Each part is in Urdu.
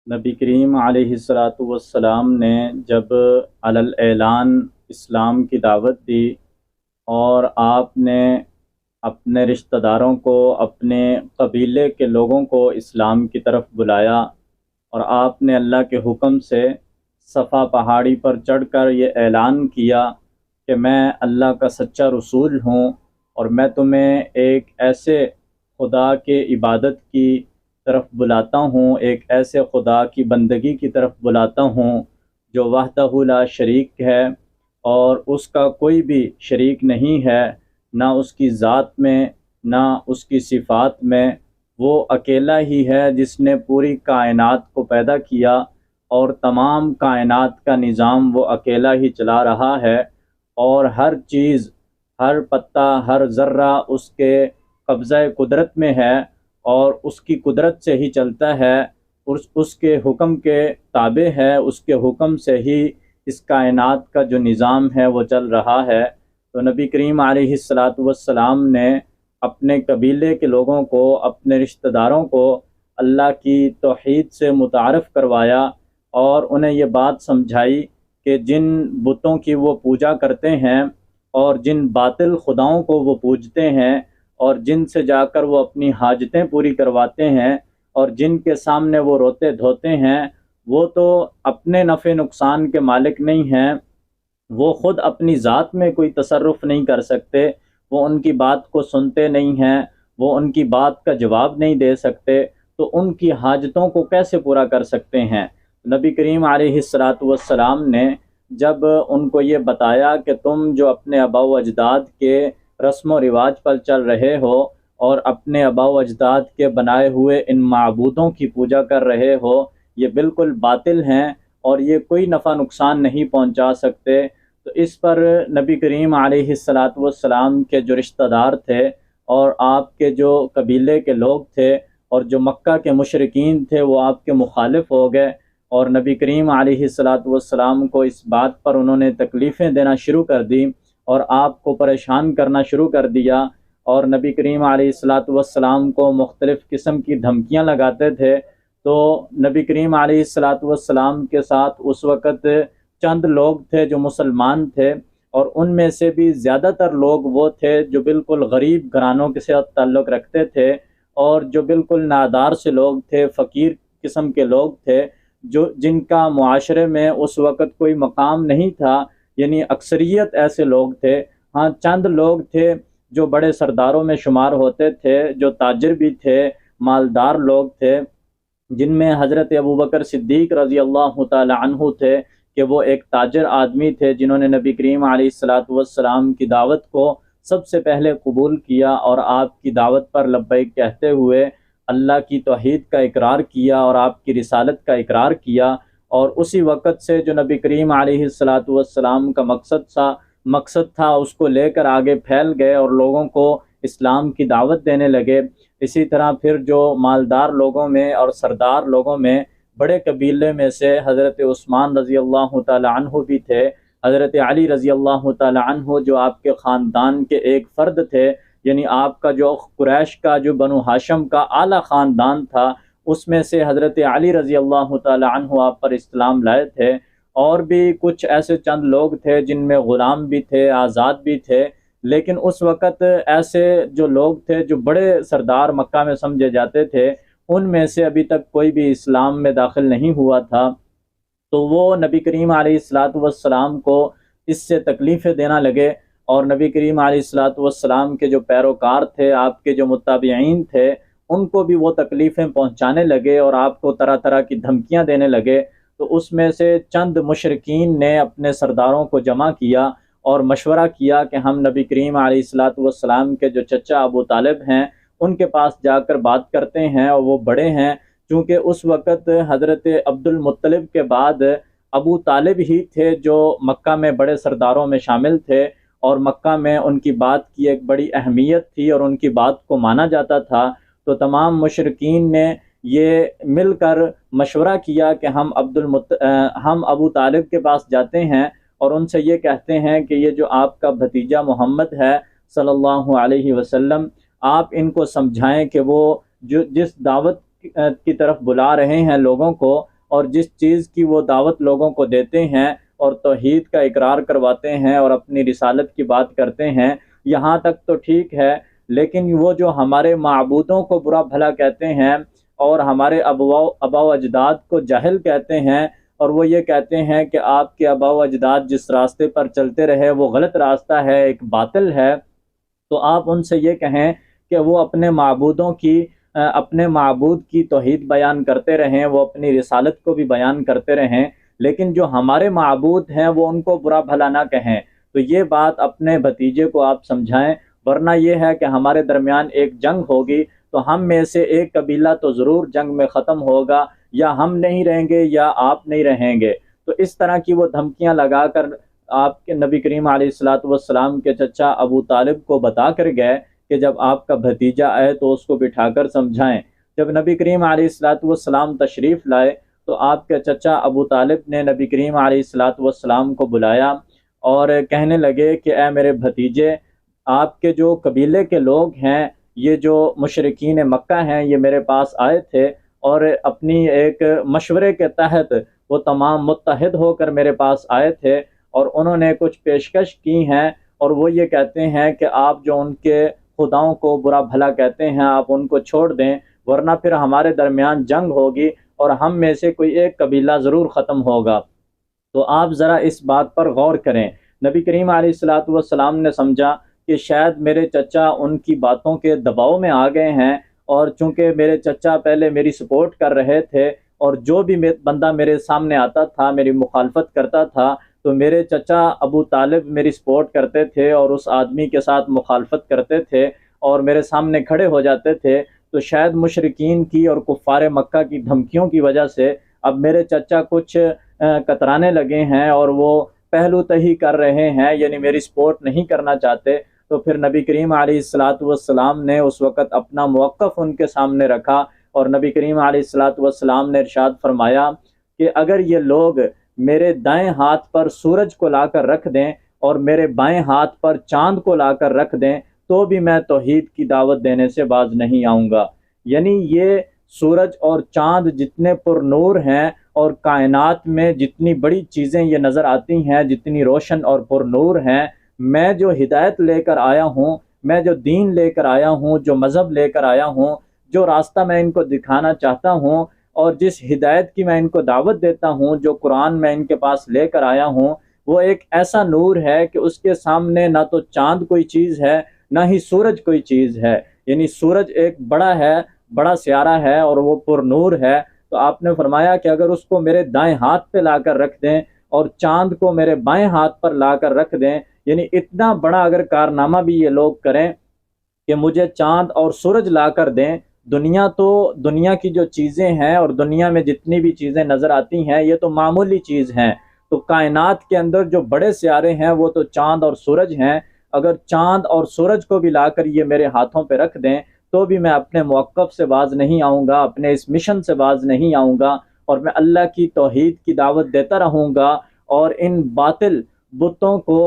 نبی کریم علیہ الصلاۃ والسلام نے جب علی الاعلان اسلام کی دعوت دی اور آپ نے اپنے رشتہ داروں کو، اپنے قبیلے کے لوگوں کو اسلام کی طرف بلایا، اور آپ نے اللہ کے حکم سے صفا پہاڑی پر چڑھ کر یہ اعلان کیا کہ میں اللہ کا سچا رسول ہوں، اور میں تمہیں ایک ایسے خدا کے عبادت کی طرف بلاتا ہوں، ایک ایسے خدا کی بندگی کی طرف بلاتا ہوں جو وحدہ لا شریک ہے اور اس کا کوئی بھی شریک نہیں ہے، نہ اس کی ذات میں نہ اس کی صفات میں۔ وہ اکیلا ہی ہے جس نے پوری کائنات کو پیدا کیا، اور تمام کائنات کا نظام وہ اکیلا ہی چلا رہا ہے، اور ہر چیز، ہر پتا، ہر ذرہ اس کے قبضہ قدرت میں ہے، اور اس کی قدرت سے ہی چلتا ہے، اس کے حکم کے تابع ہے، اس کے حکم سے ہی اس کائنات کا جو نظام ہے وہ چل رہا ہے۔ تو نبی کریم علیہ الصلاۃ والسلام نے اپنے قبیلے کے لوگوں کو، اپنے رشتہ داروں کو اللہ کی توحید سے متعارف کروایا، اور انہیں یہ بات سمجھائی کہ جن بتوں کی وہ پوجا کرتے ہیں اور جن باطل خداؤں کو وہ پوجتے ہیں اور جن سے جا کر وہ اپنی حاجتیں پوری کرواتے ہیں اور جن کے سامنے وہ روتے دھوتے ہیں، وہ تو اپنے نفع نقصان کے مالک نہیں ہیں، وہ خود اپنی ذات میں کوئی تصرف نہیں کر سکتے، وہ ان کی بات کو سنتے نہیں ہیں، وہ ان کی بات کا جواب نہیں دے سکتے، تو ان کی حاجتوں کو کیسے پورا کر سکتے ہیں؟ نبی کریم علیہ الصلاۃ والسلام نے جب ان کو یہ بتایا کہ تم جو اپنے آباء و اجداد کے رسم و رواج پر چل رہے ہو اور اپنے آباء و اجداد کے بنائے ہوئے ان معبودوں کی پوجا کر رہے ہو، یہ بالکل باطل ہیں اور یہ کوئی نفع نقصان نہیں پہنچا سکتے، تو اس پر نبی کریم علیہ الصلاۃ والسلام کے جو رشتہ دار تھے اور آپ کے جو قبیلے کے لوگ تھے اور جو مکہ کے مشرکین تھے، وہ آپ کے مخالف ہو گئے، اور نبی کریم علیہ الصلاۃ والسلام کو اس بات پر انہوں نے تکلیفیں دینا شروع کر دی اور آپ کو پریشان کرنا شروع کر دیا، اور نبی کریم علیہ الصلاۃ والسلام کو مختلف قسم کی دھمکیاں لگاتے تھے۔ تو نبی کریم علیہ الصلاۃ والسلام کے ساتھ اس وقت چند لوگ تھے جو مسلمان تھے، اور ان میں سے بھی زیادہ تر لوگ وہ تھے جو بالکل غریب گھرانوں کے ساتھ تعلق رکھتے تھے، اور جو بالکل نادار سے لوگ تھے، فقیر قسم کے لوگ تھے، جن کا معاشرے میں اس وقت کوئی مقام نہیں تھا، یعنی اکثریت ایسے لوگ تھے۔ ہاں، چند لوگ تھے جو بڑے سرداروں میں شمار ہوتے تھے، جو تاجر بھی تھے، مالدار لوگ تھے، جن میں حضرت ابوبکر صدیق رضی اللہ تعالی عنہ تھے کہ وہ ایک تاجر آدمی تھے جنہوں نے نبی کریم علیہ الصلاۃ والسلام کی دعوت کو سب سے پہلے قبول کیا، اور آپ کی دعوت پر لبیک کہتے ہوئے اللہ کی توحید کا اقرار کیا اور آپ کی رسالت کا اقرار کیا، اور اسی وقت سے جو نبی کریم علیہ الصلاۃ والسلام کا مقصد تھا اس کو لے کر آگے پھیل گئے اور لوگوں کو اسلام کی دعوت دینے لگے۔ اسی طرح پھر جو مالدار لوگوں میں اور سردار لوگوں میں بڑے قبیلے میں سے حضرت عثمان رضی اللہ تعالی عنہ بھی تھے، حضرت علی رضی اللہ تعالی عنہ جو آپ کے خاندان کے ایک فرد تھے، یعنی آپ کا جو قریش کا، جو بنو ہاشم کا اعلیٰ خاندان تھا، اس میں سے حضرت علی رضی اللہ تعالی عنہ آپ پر اسلام لائے تھے، اور بھی کچھ ایسے چند لوگ تھے جن میں غلام بھی تھے، آزاد بھی تھے، لیکن اس وقت ایسے جو لوگ تھے جو بڑے سردار مکہ میں سمجھے جاتے تھے، ان میں سے ابھی تک کوئی بھی اسلام میں داخل نہیں ہوا تھا، تو وہ نبی کریم علیہ الصلاۃ والسلام کو اس سے تکلیفیں دینا لگے، اور نبی کریم علیہ الصلاۃ والسلام کے جو پیروکار تھے، آپ کے جو متابعین تھے، ان کو بھی وہ تکلیفیں پہنچانے لگے اور آپ کو طرح طرح کی دھمکیاں دینے لگے۔ تو اس میں سے چند مشرکین نے اپنے سرداروں کو جمع کیا اور مشورہ کیا کہ ہم نبی کریم علیہ الصلاۃ والسلام کے جو چچا ابو طالب ہیں ان کے پاس جا کر بات کرتے ہیں، اور وہ بڑے ہیں، چونکہ اس وقت حضرت عبد المطلب کے بعد ابو طالب ہی تھے جو مکہ میں بڑے سرداروں میں شامل تھے، اور مکہ میں ان کی بات کی ایک بڑی اہمیت تھی اور ان کی بات کو مانا جاتا تھا۔ تو تمام مشرکین نے یہ مل کر مشورہ کیا کہ ہم ابو طالب کے پاس جاتے ہیں اور ان سے یہ کہتے ہیں کہ یہ جو آپ کا بھتیجا محمد ہے صلی اللہ علیہ وسلم، آپ ان کو سمجھائیں کہ وہ جس دعوت کی طرف بلا رہے ہیں لوگوں کو، اور جس چیز کی وہ دعوت لوگوں کو دیتے ہیں اور توحید کا اقرار کرواتے ہیں اور اپنی رسالت کی بات کرتے ہیں، یہاں تک تو ٹھیک ہے، لیکن وہ جو ہمارے معبودوں کو برا بھلا کہتے ہیں اور ہمارے آبا و اجداد کو جاہل کہتے ہیں، اور وہ یہ کہتے ہیں کہ آپ کے آبا و اجداد جس راستے پر چلتے رہے وہ غلط راستہ ہے، ایک باطل ہے، تو آپ ان سے یہ کہیں کہ وہ اپنے معبود کی توحید بیان کرتے رہیں، وہ اپنی رسالت کو بھی بیان کرتے رہیں، لیکن جو ہمارے معبود ہیں وہ ان کو برا بھلا نہ کہیں۔ تو یہ بات اپنے بھتیجے کو آپ سمجھائیں، ورنہ یہ ہے کہ ہمارے درمیان ایک جنگ ہوگی تو ہم میں سے ایک قبیلہ تو ضرور جنگ میں ختم ہوگا، یا ہم نہیں رہیں گے یا آپ نہیں رہیں گے۔ تو اس طرح کی وہ دھمکیاں لگا کر آپ کے نبی کریم علیہ الصلاۃ والسلام کے چچا ابو طالب کو بتا کر گئے کہ جب آپ کا بھتیجا آئے تو اس کو بٹھا کر سمجھائیں۔ جب نبی کریم علیہ الصلاۃ والسلام تشریف لائے تو آپ کے چچا ابو طالب نے نبی کریم علیہ الصلاۃ والسلام کو بلایا اور کہنے لگے کہ اے میرے بھتیجے، آپ کے جو قبیلے کے لوگ ہیں، یہ جو مشرکین مکہ ہیں، یہ میرے پاس آئے تھے اور اپنی ایک مشورے کے تحت وہ تمام متحد ہو کر میرے پاس آئے تھے، اور انہوں نے کچھ پیشکش کی ہیں، اور وہ یہ کہتے ہیں کہ آپ جو ان کے خداؤں کو برا بھلا کہتے ہیں آپ ان کو چھوڑ دیں، ورنہ پھر ہمارے درمیان جنگ ہوگی اور ہم میں سے کوئی ایک قبیلہ ضرور ختم ہوگا۔ تو آپ ذرا اس بات پر غور کریں۔ نبی کریم علیہ الصلاۃ والسلام نے سمجھا کہ شاید میرے چچا ان کی باتوں کے دباؤ میں آ گئے ہیں، اور چونکہ میرے چچا پہلے میری سپورٹ کر رہے تھے اور جو بھی بندہ میرے سامنے آتا تھا میری مخالفت کرتا تھا تو میرے چچا ابو طالب میری سپورٹ کرتے تھے اور اس آدمی کے ساتھ مخالفت کرتے تھے اور میرے سامنے کھڑے ہو جاتے تھے، تو شاید مشرکین کی اور کفار مکہ کی دھمکیوں کی وجہ سے اب میرے چچا کچھ کترانے لگے ہیں اور وہ پہلو تہی کر رہے ہیں، یعنی میری سپورٹ نہیں کرنا چاہتے۔ تو پھر نبی کریم علیہ الصلاۃ والسلام نے اس وقت اپنا موقف ان کے سامنے رکھا، اور نبی کریم علیہ الصلاۃ والسلام نے ارشاد فرمایا کہ اگر یہ لوگ میرے دائیں ہاتھ پر سورج کو لا کر رکھ دیں اور میرے بائیں ہاتھ پر چاند کو لا کر رکھ دیں تو بھی میں توحید کی دعوت دینے سے باز نہیں آؤں گا۔ یعنی یہ سورج اور چاند جتنے پر نور ہیں اور کائنات میں جتنی بڑی چیزیں یہ نظر آتی ہیں، جتنی روشن اور پر نور ہیں، میں جو ہدایت لے کر آیا ہوں، میں جو دین لے کر آیا ہوں، جو مذہب لے کر آیا ہوں، جو راستہ میں ان کو دکھانا چاہتا ہوں اور جس ہدایت کی میں ان کو دعوت دیتا ہوں، جو قرآن میں ان کے پاس لے کر آیا ہوں، وہ ایک ایسا نور ہے کہ اس کے سامنے نہ تو چاند کوئی چیز ہے نہ ہی سورج کوئی چیز ہے۔ یعنی سورج ایک بڑا سیارہ ہے اور وہ پر نور ہے، تو آپ نے فرمایا کہ اگر اس کو میرے دائیں ہاتھ پہ لا کر رکھ دیں اور چاند کو میرے بائیں ہاتھ پر لا کر رکھ دیں، یعنی اتنا بڑا اگر کارنامہ بھی یہ لوگ کریں کہ مجھے چاند اور سورج لا کر دیں، دنیا کی جو چیزیں ہیں اور دنیا میں جتنی بھی چیزیں نظر آتی ہیں یہ تو معمولی چیز ہیں، تو کائنات کے اندر جو بڑے سیارے ہیں وہ تو چاند اور سورج ہیں، اگر چاند اور سورج کو بھی لا کر یہ میرے ہاتھوں پہ رکھ دیں تو بھی میں اپنے موقف سے باز نہیں آؤں گا، اپنے اس مشن سے باز نہیں آؤں گا، اور میں اللہ کی توحید کی دعوت دیتا رہوں گا اور ان باطل بتوں کو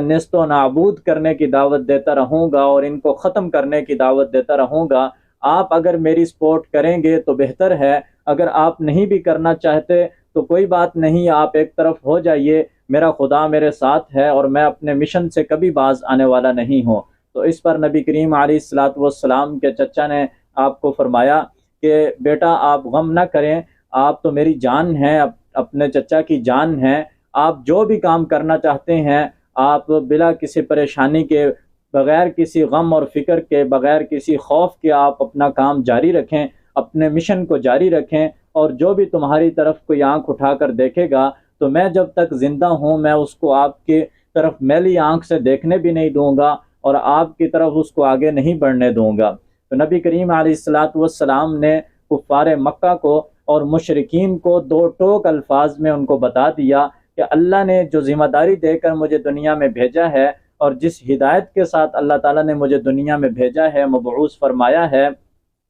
نیست و نابود کرنے کی دعوت دیتا رہوں گا اور ان کو ختم کرنے کی دعوت دیتا رہوں گا۔ آپ اگر میری سپورٹ کریں گے تو بہتر ہے، اگر آپ نہیں بھی کرنا چاہتے تو کوئی بات نہیں، آپ ایک طرف ہو جائیے، میرا خدا میرے ساتھ ہے اور میں اپنے مشن سے کبھی باز آنے والا نہیں ہوں۔ تو اس پر نبی کریم علیہ الصلاۃ والسلام کے چچا نے آپ کو فرمایا کہ بیٹا آپ غم نہ کریں، آپ تو میری جان ہیں، اپنے چچا کی جان ہیں، آپ جو بھی کام کرنا چاہتے ہیں آپ بلا کسی پریشانی کے، بغیر کسی غم اور فکر کے، بغیر کسی خوف کے آپ اپنا کام جاری رکھیں، اپنے مشن کو جاری رکھیں، اور جو بھی تمہاری طرف کوئی آنکھ اٹھا کر دیکھے گا تو میں جب تک زندہ ہوں میں اس کو آپ کی طرف میلی آنکھ سے دیکھنے بھی نہیں دوں گا اور آپ کی طرف اس کو آگے نہیں بڑھنے دوں گا۔ تو نبی کریم علیہ الصلاۃ والسلام نے کفار مکہ کو اور مشرکین کو دو ٹوک الفاظ میں ان کو بتا دیا کہ اللہ نے جو ذمہ داری دے کر مجھے دنیا میں بھیجا ہے اور جس ہدایت کے ساتھ اللہ تعالیٰ نے مجھے دنیا میں بھیجا ہے، مبعوث فرمایا ہے،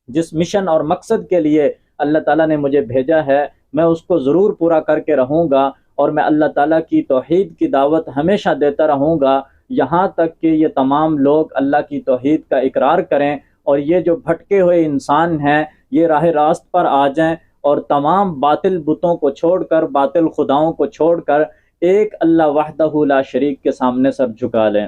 جس مشن اور مقصد کے لیے اللہ تعالیٰ نے مجھے بھیجا ہے، میں اس کو ضرور پورا کر کے رہوں گا، اور میں اللہ تعالیٰ کی توحید کی دعوت ہمیشہ دیتا رہوں گا یہاں تک کہ یہ تمام لوگ اللہ کی توحید کا اقرار کریں اور یہ جو بھٹکے ہوئے انسان ہیں یہ راہ راست پر آ جائیں اور تمام باطل بتوں کو چھوڑ کر، باطل خداؤں کو چھوڑ کر ایک اللہ وحدہ لا شریک کے سامنے سر جھکا لیں۔